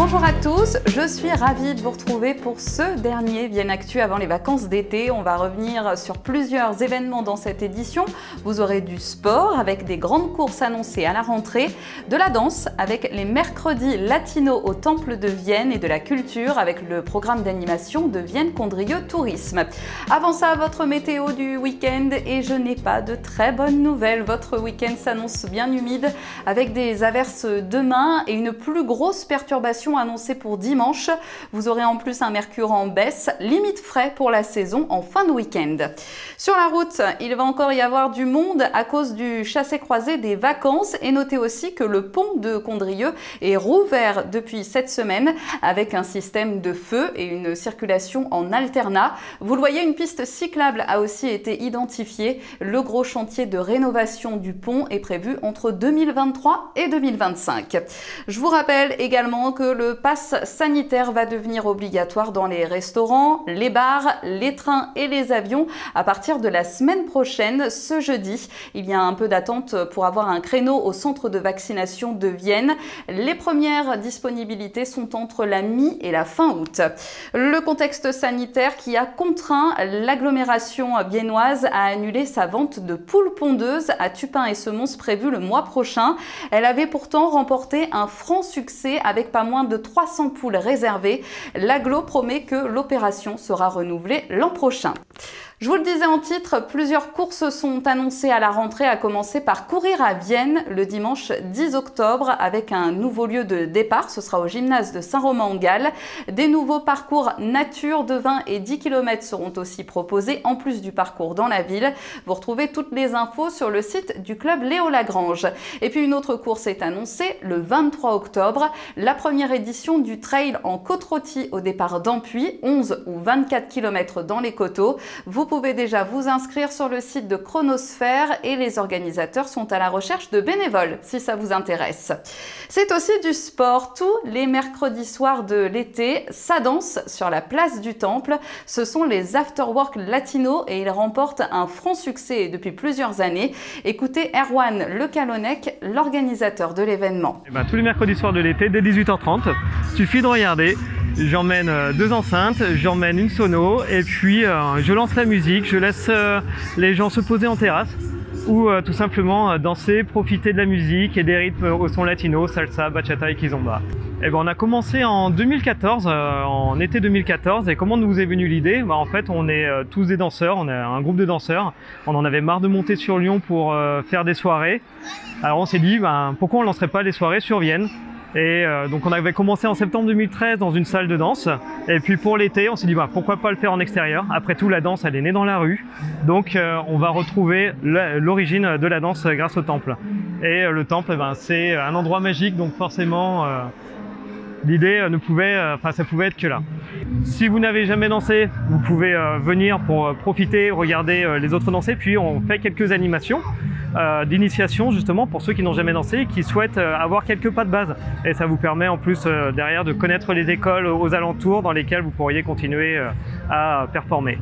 Bonjour à tous, je suis ravie de vous retrouver pour ce dernier Vienne Actu avant les vacances d'été. On va revenir sur plusieurs événements dans cette édition. Vous aurez du sport avec des grandes courses annoncées à la rentrée, de la danse avec les mercredis latinos au Temple de Vienne et de la culture avec le programme d'animation de Vienne Condrieu Tourisme. Avant ça, votre météo du week-end et je n'ai pas de très bonnes nouvelles. Votre week-end s'annonce bien humide avec des averses demain et une plus grosse perturbation annoncée pour dimanche. Vous aurez en plus un mercure en baisse, limite frais pour la saison en fin de week-end. Sur la route, il va encore y avoir du monde à cause du chassé-croisé des vacances et notez aussi que le pont de Condrieu est rouvert depuis cette semaine avec un système de feu et une circulation en alternat. Vous le voyez, une piste cyclable a aussi été identifiée. Le gros chantier de rénovation du pont est prévu entre 2023 et 2025. Je vous rappelle également que le pass sanitaire va devenir obligatoire dans les restaurants, les bars, les trains et les avions à partir de la semaine prochaine, ce jeudi. Il y a un peu d'attente pour avoir un créneau au centre de vaccination de Vienne. Les premières disponibilités sont entre la mi- et la fin août. Le contexte sanitaire qui a contraint l'agglomération viennoise à annuler sa vente de poules pondeuses à Tupin et Semonce prévue le mois prochain. Elle avait pourtant remporté un franc succès avec pas moins de 300 poules réservées. L'agglo promet que l'opération sera renouvelée l'an prochain. Je vous le disais en titre, plusieurs courses sont annoncées à la rentrée, à commencer par courir à Vienne le dimanche 10 octobre avec un nouveau lieu de départ. Ce sera au gymnase de Saint-Romain-en-Galles. Des nouveaux parcours nature de 20 et 10 km seront aussi proposés en plus du parcours dans la ville. Vous retrouvez toutes les infos sur le site du club Léo Lagrange. Et puis une autre course est annoncée le 23 octobre, la première édition du trail en côte-rôtie au départ d'Ampuis, 11 ou 24 km dans les coteaux. Vous pouvez déjà vous inscrire sur le site de Chronosphère et les organisateurs sont à la recherche de bénévoles si ça vous intéresse. C'est aussi du sport. Tous les mercredis soirs de l'été, ça danse sur la place du Temple. Ce sont les Afterwork Latinos et ils remportent un franc succès depuis plusieurs années. Écoutez Erwan Le Calonnec, l'organisateur de l'événement. Tous les mercredis soirs de l'été, dès 18h30, suffit de regarder. J'emmène deux enceintes, j'emmène une sono et puis je lance la musique, je laisse les gens se poser en terrasse ou tout simplement danser, profiter de la musique et des rythmes au son latino, salsa, bachata et kizomba. On a commencé en 2014, en été 2014, et comment nous est venue l'idée? En fait, on est tous des danseurs, on est un groupe de danseurs, on en avait marre de monter sur Lyon pour faire des soirées. Alors on s'est dit, pourquoi on ne lancerait pas les soirées sur Vienne? Et donc on avait commencé en septembre 2013 dans une salle de danse et puis pour l'été on s'est dit pourquoi pas le faire en extérieur. Après tout, la danse elle est née dans la rue, donc on va retrouver l'origine de la danse grâce au temple. Et le temple c'est un endroit magique, donc forcément l'idée ça pouvait être que là. Si vous n'avez jamais dansé, vous pouvez venir pour profiter, regarder les autres danser, puis on fait quelques animations d'initiation justement pour ceux qui n'ont jamais dansé et qui souhaitent avoir quelques pas de base. Et ça vous permet en plus derrière de connaître les écoles aux alentours dans lesquelles vous pourriez continuer à performer.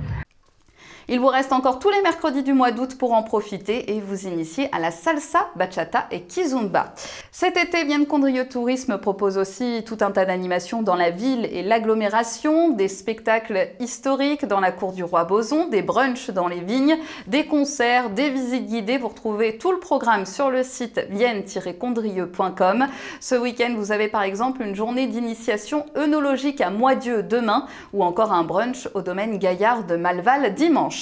Il vous reste encore tous les mercredis du mois d'août pour en profiter et vous initier à la salsa, bachata et kizomba. Cet été, Vienne Condrieu Tourisme propose aussi tout un tas d'animations dans la ville et l'agglomération, des spectacles historiques dans la cour du Roi Boson, des brunchs dans les vignes, des concerts, des visites guidées. Vous retrouvez tout le programme sur le site vienne-condrieu.com. Ce week-end, vous avez par exemple une journée d'initiation œnologique à Moidieu demain ou encore un brunch au domaine Gaillard de Malval dimanche.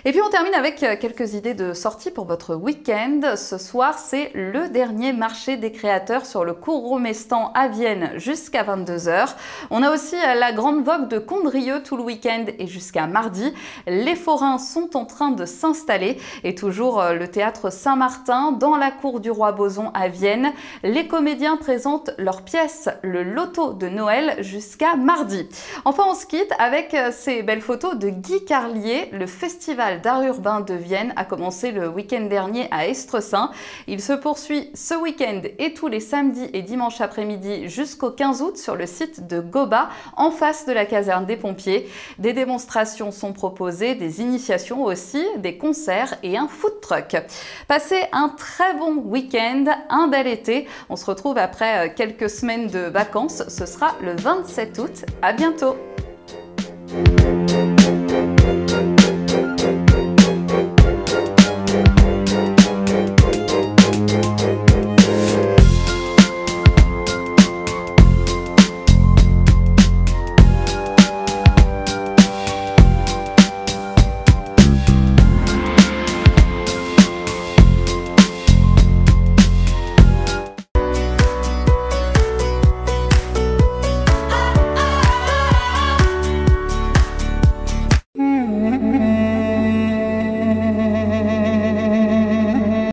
Et puis on termine avec quelques idées de sortie pour votre week-end. Ce soir, c'est le dernier marché des créateurs sur le cours Romestan à Vienne jusqu'à 22 h. On a aussi la grande vogue de Condrieu tout le week-end et jusqu'à mardi. Les forains sont en train de s'installer et toujours le théâtre Saint-Martin dans la cour du Roi Boson à Vienne. Les comédiens présentent leur pièce Le Loto de Noël jusqu'à mardi. Enfin, on se quitte avec ces belles photos de Guy Carlier, le Festival d'art urbain de Vienne a commencé le week-end dernier à Estresin. Il se poursuit ce week-end et tous les samedis et dimanches après-midi jusqu'au 15 août sur le site de Goba, en face de la caserne des pompiers. Des démonstrations sont proposées, des initiations aussi, des concerts et un food truck. Passez un très bon week-end, un bel été. On se retrouve après quelques semaines de vacances. Ce sera le 27 août. À bientôt.